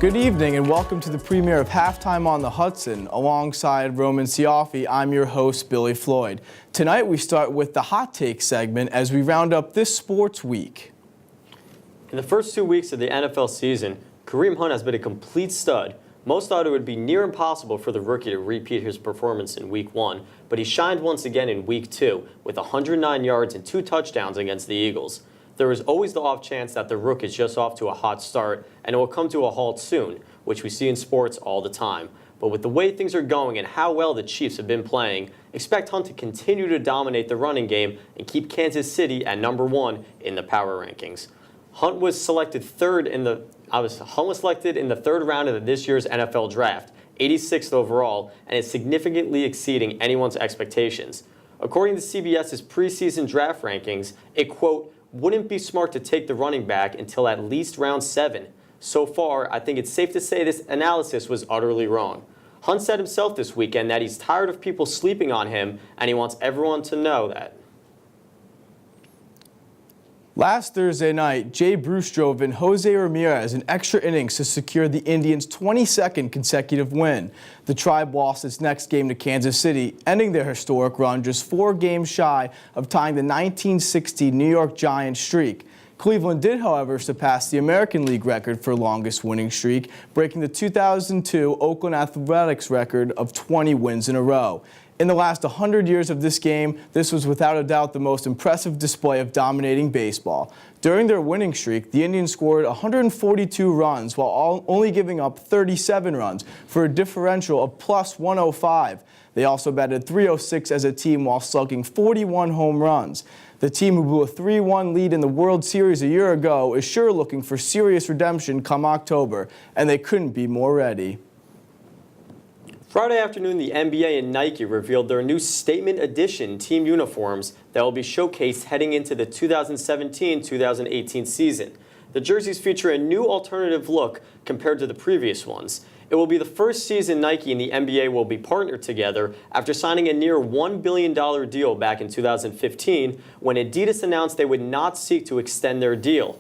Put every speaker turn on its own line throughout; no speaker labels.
Good evening and welcome to the premiere of Halftime on the Hudson. Alongside Roman Siaffi, I'm your host, Billy Floyd. Tonight we start with the Hot Take segment as we round up this sports week.
In the first 2 weeks of the NFL season, Kareem Hunt has been a complete stud. Most thought it would be near impossible for the rookie to repeat his performance in Week 1, but he shined once again in Week 2 with 109 yards and 2 touchdowns against the Eagles. There is always the off chance that the rook is just off to a hot start and it will come to a halt soon, which we see in sports all the time. But with the way things are going and how well the Chiefs have been playing, expect Hunt to continue to dominate the running game and keep Kansas City at #1 in the power rankings. Hunt was selected in the third round of this year's NFL draft, 86th overall, and is significantly exceeding anyone's expectations. According to CBS's preseason draft rankings, it, quote, wouldn't be smart to take the running back until at least round 7. So far, I think it's safe to say this analysis was utterly wrong. Hunt said himself this weekend that he's tired of people sleeping on him, and he wants everyone to know that.
Last Thursday night, Jay Bruce drove in Jose Ramirez in extra innings to secure the Indians' 22nd consecutive win. The Tribe lost its next game to Kansas City, ending their historic run just 4 games shy of tying the 1960 New York Giants streak. Cleveland did, however, surpass the American League record for longest winning streak, breaking the 2002 Oakland Athletics record of 20 wins in a row. In the last 100 years of this game, this was without a doubt the most impressive display of dominating baseball. During their winning streak, the Indians scored 142 runs while only giving up 37 runs for a differential of plus 105. They also batted .306 as a team while slugging 41 home runs. The team who blew a 3-1 lead in the World Series a year ago is sure looking for serious redemption come October, and they couldn't be more ready.
Friday afternoon, the NBA and Nike revealed their new Statement Edition team uniforms that will be showcased heading into the 2017-2018 season. The jerseys feature a new alternative look compared to the previous ones. It will be the first season Nike and the NBA will be partnered together after signing a near $1 billion deal back in 2015 when Adidas announced they would not seek to extend their deal.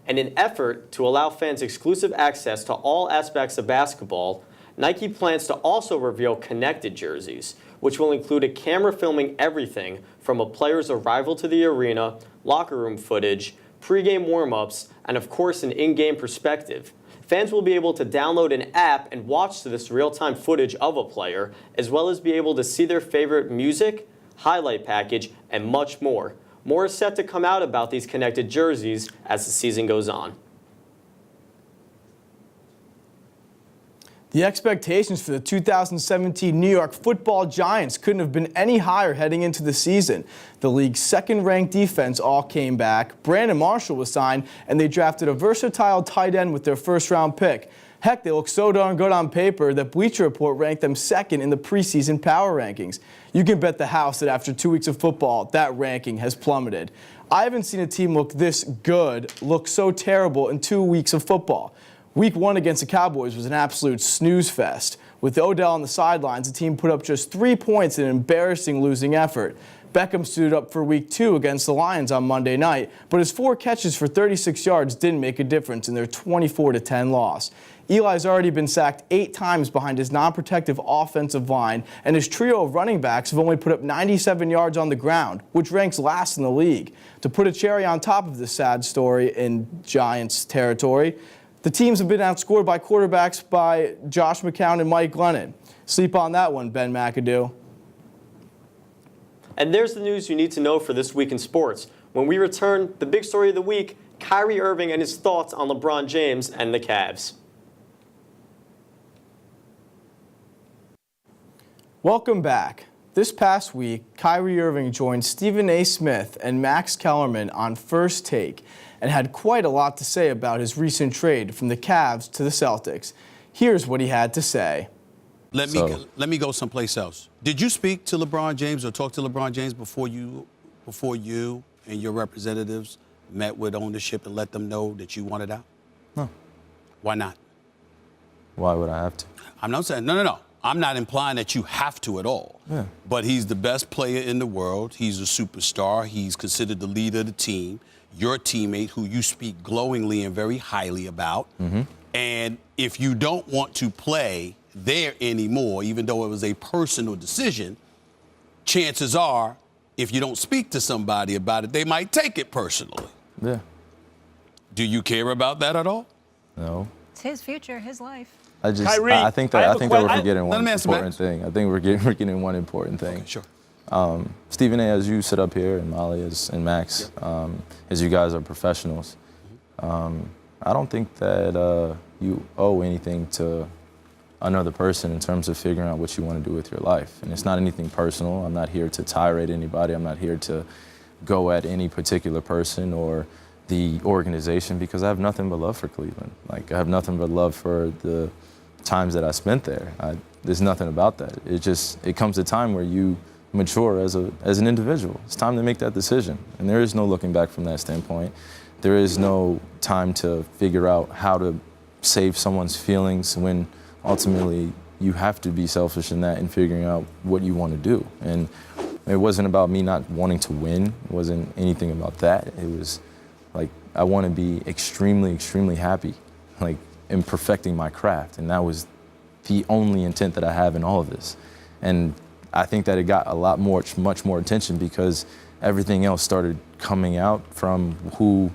In an effort to allow fans exclusive access to all aspects of basketball, Nike plans to also reveal connected jerseys, which will include a camera filming everything from a player's arrival to the arena, locker room footage, pregame warm-ups, and of course an in-game perspective. Fans will be able to download an app and watch this real-time footage of a player, as well as be able to see their favorite music, highlight package, and much more. More is set to come out about these connected jerseys as the season goes on.
The expectations for the 2017 New York Football Giants couldn't have been any higher heading into the season. The league's second-ranked defense all came back, Brandon Marshall was signed, and they drafted a versatile tight end with their first-round pick. Heck, they look so darn good on paper that Bleacher Report ranked them second in the preseason power rankings. You can bet the house that after 2 weeks of football, that ranking has plummeted. I haven't seen a team look this good, look so terrible in 2 weeks of football. Week 1 against the Cowboys was an absolute snooze fest. With Odell on the sidelines, the team put up just 3 points in an embarrassing losing effort. Beckham stood up for Week 2 against the Lions on Monday night, but his 4 catches for 36 yards didn't make a difference in their 24-10 loss. Eli's already been sacked 8 times behind his non-protective offensive line, and his trio of running backs have only put up 97 yards on the ground, which ranks last in the league. To put a cherry on top of this sad story in Giants territory, the teams have been outscored by quarterbacks by Josh McCown and Mike Glennon. Sleep on that one, Ben McAdoo.
And there's the news you need to know for this week in sports. When we return, the big story of the week, Kyrie Irving and his thoughts on LeBron James and the Cavs.
Welcome back. This past week, Kyrie Irving joined Stephen A. Smith and Max Kellerman on First Take and had quite a lot to say about his recent trade from the Cavs to the Celtics. Here's what he had to say.
Let me go someplace else. Did you speak to LeBron James or talk to LeBron James before you and your representatives met with ownership and let them know that you wanted out?
No.
Why not?
Why would I have to?
I'm not saying, no. I'm not implying that you have to at all.
Yeah.
But he's the best player in the world. He's a superstar. He's considered the leader of the team. Your teammate, who you speak glowingly and very highly about.
Mm-hmm.
And if you don't want to play there anymore, even though it was a personal decision, chances are, if you don't speak to somebody about it, they might take it personally.
Yeah.
Do you care about that at all?
No.
It's his future, his life.
Kyrie,
I think that we're forgetting
let
one
me ask
important
Max.
thing. I think we're getting one important thing.
Okay, sure.
Stephen A., as you sit up here, and Molly and Max, as you guys are professionals, I don't think that you owe anything to another person in terms of figuring out what you want to do with your life. And it's not anything personal. I'm not here to tirade anybody. I'm not here to go at any particular person or the organization, because I have nothing but love for Cleveland. Like, I have nothing but love for the times that I spent there. There's nothing about that. It comes a time where you mature as an individual. It's time to make that decision. And there is no looking back from that standpoint. There is no time to figure out how to save someone's feelings when ultimately you have to be selfish in that and figuring out what you want to do. And it wasn't about me not wanting to win. It wasn't anything about that. It was like, I want to be extremely, extremely happy, like, in perfecting my craft. And that was the only intent that I have in all of this. And I think that it got much more attention because everything else started coming out from who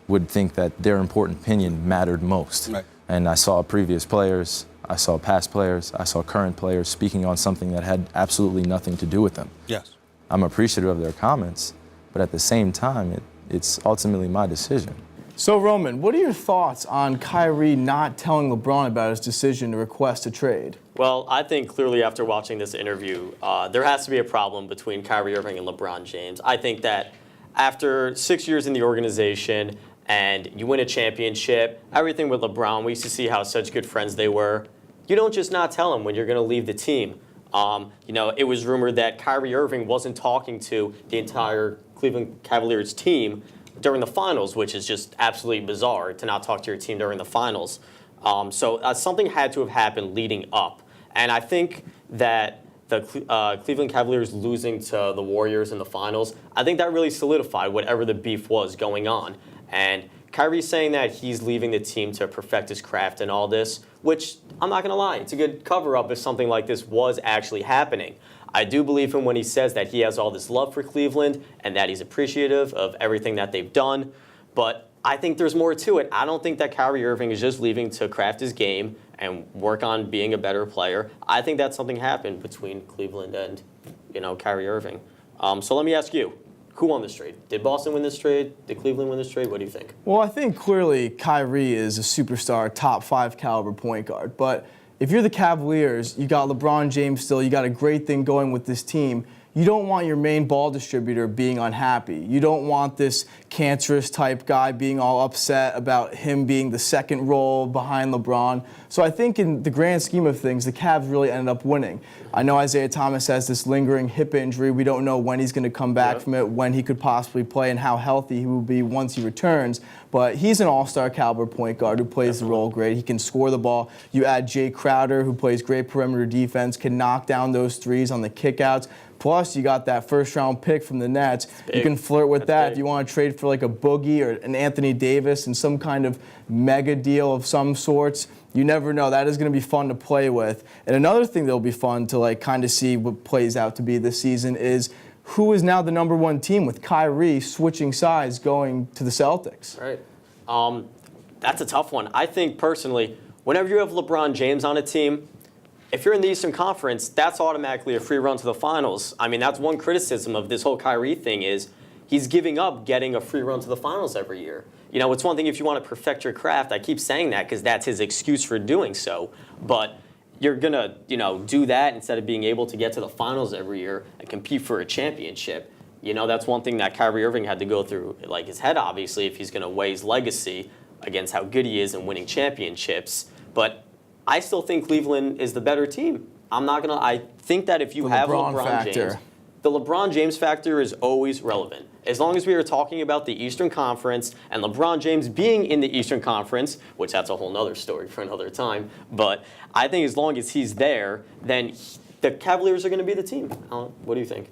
would think that their important opinion mattered most.
Right.
And I saw previous players, I saw past players, I saw current players speaking on something that had absolutely nothing to do with them.
Yes.
I'm appreciative of their comments, but at the same time, it's ultimately my decision.
So, Roman, what are your thoughts on Kyrie not telling LeBron about his decision to request a trade?
Well, I think clearly after watching this interview, there has to be a problem between Kyrie Irving and LeBron James. I think that after 6 years in the organization and you win a championship, everything with LeBron, we used to see how such good friends they were. You don't just not tell him when you're going to leave the team. It was rumored that Kyrie Irving wasn't talking to the entire Cleveland Cavaliers team during the finals, which is just absolutely bizarre to not talk to your team during the finals. So something had to have happened leading up. And I think that the Cleveland Cavaliers losing to the Warriors in the finals, I think that really solidified whatever the beef was going on. And Kyrie saying that he's leaving the team to perfect his craft and all this, which I'm not going to lie, it's a good cover-up if something like this was actually happening. I do believe him when he says that he has all this love for Cleveland and that he's appreciative of everything that they've done. But I think there's more to it. I don't think that Kyrie Irving is just leaving to craft his game and work on being a better player. I think that something happened between Cleveland and, Kyrie Irving. So let me ask you, who won this trade? Did Boston win this trade? Did Cleveland win this trade? What do you think?
Well, I think clearly Kyrie is a superstar, top 5 caliber point guard. But if you're the Cavaliers, you got LeBron James still, you got a great thing going with this team. You don't want your main ball distributor being unhappy. You don't want this cancerous type guy being all upset about him being the second role behind LeBron. So I think in the grand scheme of things, the Cavs really ended up winning. I know Isaiah Thomas has this lingering hip injury. We don't know when he's going to come back from it, when he could possibly play, and how healthy he will be once he returns. But he's an all-star caliber point guard who plays the role great. He can score the ball. You add Jay Crowder, who plays great perimeter defense, can knock down those threes on the kickouts. Plus, you got that first-round pick from the Nets. You can flirt with that if you want to trade for like a Boogie or an Anthony Davis and some kind of mega deal of some sorts. You never know. That is going to be fun to play with. And another thing that will be fun to kind of see what plays out to be this season is who is now the number 1 team with Kyrie switching sides going to the Celtics.
Right. That's a tough one. I think personally, whenever you have LeBron James on a team, if you're in the Eastern Conference, that's automatically a free run to the finals. I mean, that's one criticism of this whole Kyrie thing is he's giving up getting a free run to the finals every year. It's one thing if you want to perfect your craft. I keep saying that because that's his excuse for doing so. But you're going to, do that instead of being able to get to the finals every year and compete for a championship. That's one thing that Kyrie Irving had to go through, like his head, obviously, if he's going to weigh his legacy against how good he is in winning championships. But I still think Cleveland is the better team. I think that if you have LeBron James, the LeBron James factor is always relevant. As long as we are talking about the Eastern Conference and LeBron James being in the Eastern Conference, which that's a whole nother story for another time, but I think as long as he's there, then the Cavaliers are going to be the team. Alan, what do you think?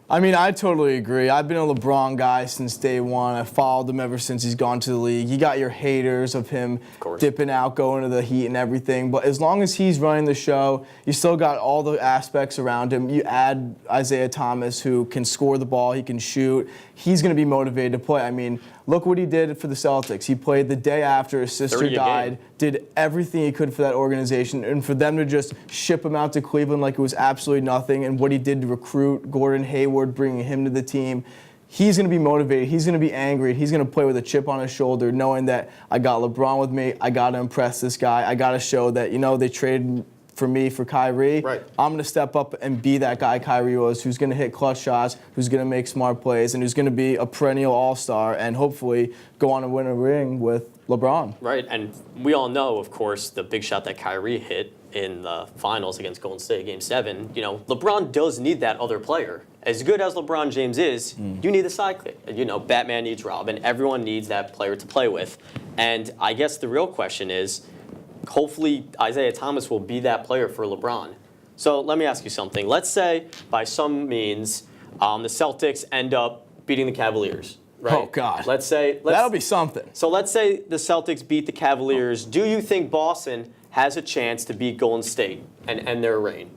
I mean, I totally agree. I've been a LeBron guy since day one. I followed him ever since he's gone to the league. You got your haters of him dipping out, going to the Heat and everything. But as long as he's running the show, you still got all the aspects around him. You add Isaiah Thomas, who can score the ball, he can shoot. He's going to be motivated to play. I mean, look what he did for the Celtics. He played the day after his sister died, did everything he could for that organization, and for them to just ship him out to Cleveland like it was absolutely nothing, and what he did to recruit Gordon Hayward, bringing him to the team, he's going to be motivated. He's going to be angry. He's going to play with a chip on his shoulder, knowing that I got LeBron with me. I got to impress this guy. I got to show that, they traded for me for Kyrie.
Right.
I'm going to step up and be that guy Kyrie was, who's going to hit clutch shots, who's going to make smart plays, and who's going to be a perennial all-star and hopefully go on and win a ring with LeBron.
Right, and we all know, of course, the big shot that Kyrie hit in the finals against Golden State, Game 7. LeBron does need that other player. As good as LeBron James is, you need a sidekick. Batman needs Robin. Everyone needs that player to play with. And I guess the real question is, hopefully Isaiah Thomas will be that player for LeBron. So let me ask you something. Let's say, by some means, the Celtics end up beating the Cavaliers. Right?
Oh, God.
That'll
be something.
So let's say the Celtics beat the Cavaliers. Do you think Boston has a chance to beat Golden State and end their reign?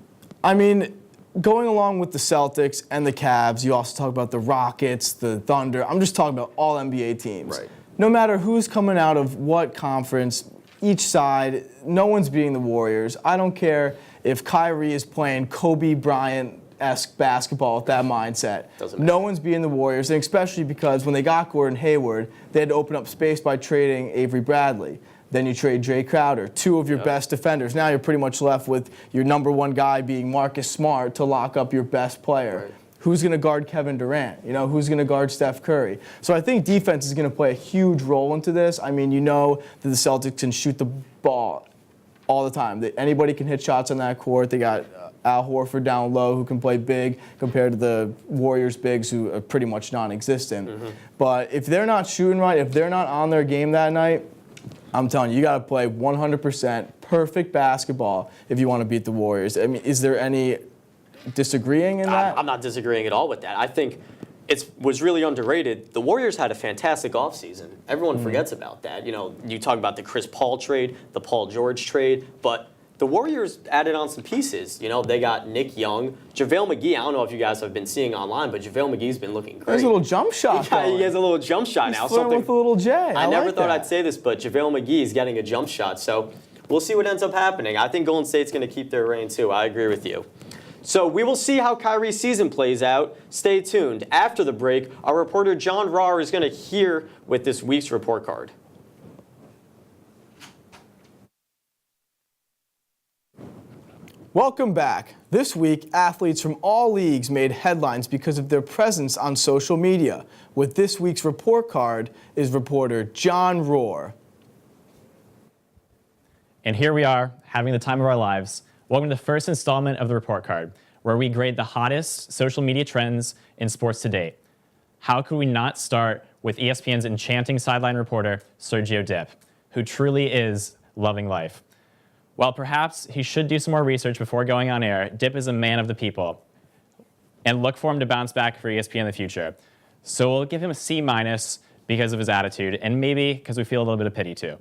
I mean, going along with the Celtics and the Cavs, you also talk about the Rockets, the Thunder. I'm just talking about all NBA teams.
Right.
No matter who's coming out of what conference, each side, no one's beating the Warriors. I don't care if Kyrie is playing Kobe Bryant-esque basketball with that mindset. No one's beating the Warriors, and especially because when they got Gordon Hayward, they had to open up space by trading Avery Bradley. Then you trade Jay Crowder, two of your best defenders. Now you're pretty much left with your number one guy being Marcus Smart to lock up your best player.
Right.
Who's going to guard Kevin Durant? Who's going to guard Steph Curry? So I think defense is going to play a huge role into this. I mean, that the Celtics can shoot the ball all the time. Anybody can hit shots on that court. They got Al Horford down low who can play big compared to the Warriors bigs who are pretty much non-existent. But if they're not shooting right, if they're not on their game that night, I'm telling you, you got to play 100% perfect basketball if you want to beat the Warriors. I mean, is there any disagreeing in that?
I'm not disagreeing at all with that. I think it was really underrated. The Warriors had a fantastic offseason. Everyone forgets about that. You talk about the Chris Paul trade, the Paul George trade, but the Warriors added on some pieces. They got Nick Young, JaVale McGee. I don't know if you guys have been seeing online, but JaVale McGee's been looking great.
There's a little jump shot.
He has a little jump shot now.
He's flirting with a little J.
I never thought I'd say this, but JaVale McGee is getting a jump shot. So we'll see what ends up happening. I think Golden State's going to keep their reign too. I agree with you. So we will see how Kyrie's season plays out. Stay tuned. After the break, our reporter John Rahr is going to hear with this week's report card.
Welcome back. This week, athletes from all leagues made headlines because of their presence on social media. With this week's report card is reporter John Rahr.
And here we are, having the time of our lives. Welcome to the first installment of the report card, where we grade the hottest social media trends in sports to date. How could we not start with ESPN's enchanting sideline reporter, Sergio Dip, who truly is loving life. While perhaps he should do some more research before going on air, Dip is a man of the people, and look for him to bounce back for ESPN in the future. So we'll give him a C- because of his attitude, and maybe because we feel a little bit of pity too.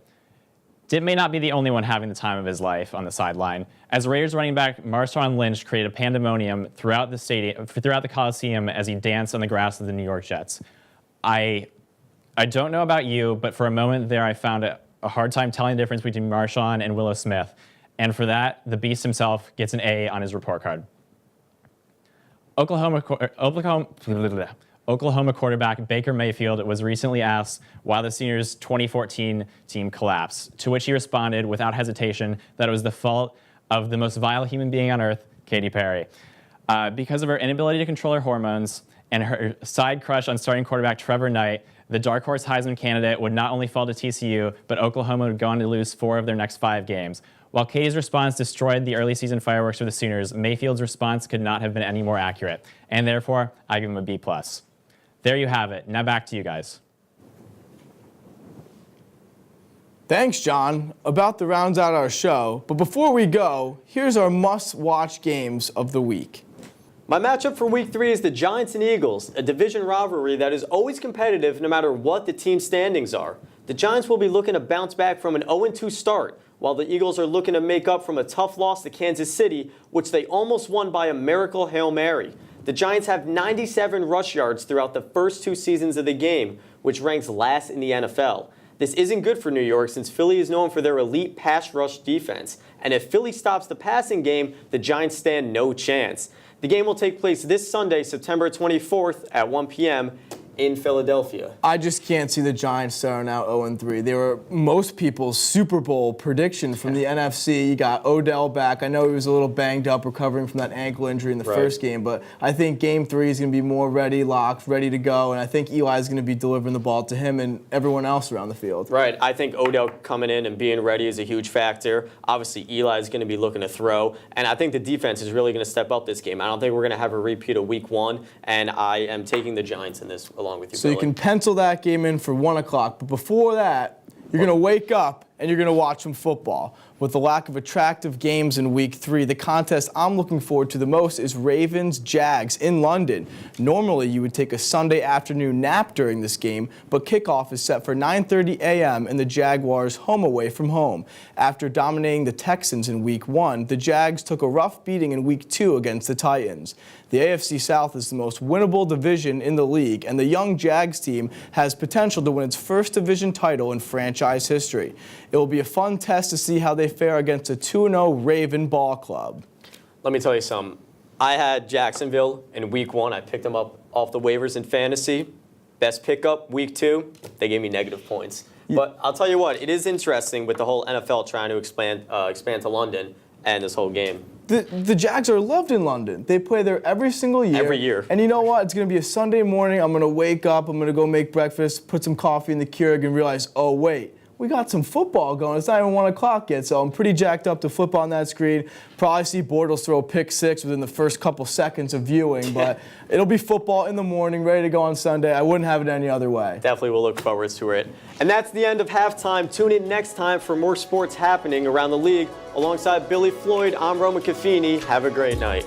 Dip may not be the only one having the time of his life on the sideline, as Raiders running back Marshawn Lynch created a pandemonium throughout the Coliseum as he danced on the grass of the New York Jets. I don't know about you, but for a moment there I found a hard time telling the difference between Marshawn and Willow Smith, and for that, the Beast himself gets an A on his report card. Oklahoma quarterback Baker Mayfield was recently asked why the seniors' 2014 team collapsed, to which he responded without hesitation that it was the fault of the most vile human being on earth, Katy Perry. Because of her inability to control her hormones and her side crush on starting quarterback Trevor Knight, the dark horse Heisman candidate would not only fall to TCU, but Oklahoma would go on to lose 4 of their next 5 games. While Katie's response destroyed the early season fireworks for the Sooners, Mayfield's response could not have been any more accurate, and therefore, I give him a B+. There you have it. Now back to you guys.
Thanks, John. About to round out our show, but before we go, here's our must-watch games of the week.
My matchup for Week 3 is the Giants and Eagles, a division rivalry that is always competitive no matter what the team standings are. The Giants will be looking to bounce back from an 0-2 start, while the Eagles are looking to make up from a tough loss to Kansas City, which they almost won by a miracle Hail Mary. The Giants have 97 rush yards throughout the first 2 seasons of the game, which ranks last in the NFL. This isn't good for New York since Philly is known for their elite pass rush defense, and if Philly stops the passing game, the Giants stand no chance. The game will take place this Sunday, September 24th at 1 p.m. in Philadelphia.
I just can't see the Giants starting out 0-3. They were most people's Super Bowl prediction from the NFC. You got Odell back. I know he was a little banged up recovering from that ankle injury in the first game, but I think Game 3 is going to be more ready, locked, ready to go, and I think Eli is going to be delivering the ball to him and everyone else around the field.
Right. I think Odell coming in and being ready is a huge factor. Obviously, Eli is going to be looking to throw, and I think the defense is really going to step up this game. I don't think we're going to have a repeat of Week 1, and I am taking the Giants in this along with you,
So
Billy.
you can pencil that game in for 1 o'clock. But before that, you're going to wake up and you're going to watch some football. With the lack of attractive games in Week 3, the contest I'm looking forward to the most is Ravens-Jags in London. Normally, you would take a Sunday afternoon nap during this game, but kickoff is set for 9:30 a.m. and the Jaguars home away from home. After dominating the Texans in Week 1, the Jags took a rough beating in Week 2 against the Titans. The AFC South is the most winnable division in the league, and the young Jags team has potential to win its first division title in franchise history. It will be a fun test to see how they fare against a 2-0 Raven ball club.
Let me tell you something. I had Jacksonville in Week 1. I picked them up off the waivers in fantasy. Best pickup, Week 2, they gave me negative points. But I'll tell you what, it is interesting with the whole NFL trying to expand to London and this whole game.
The Jags are loved in London. They play there every single year.
Every year.
And you know what? It's going to be a Sunday morning. I'm going to wake up. I'm going to go make breakfast, put some coffee in the Keurig, and realize, oh, wait. We got some football going. It's not even 1 o'clock yet, so I'm pretty jacked up to flip on that screen. Probably see Bortles throw a pick 6 within the first couple seconds of viewing, but it'll be football in the morning, ready to go on Sunday. I wouldn't have it any other way.
Definitely will look forward to it. And that's the end of halftime. Tune in next time for more sports happening around the league. Alongside Billy Floyd, I'm Roma Caffini. Have a great night.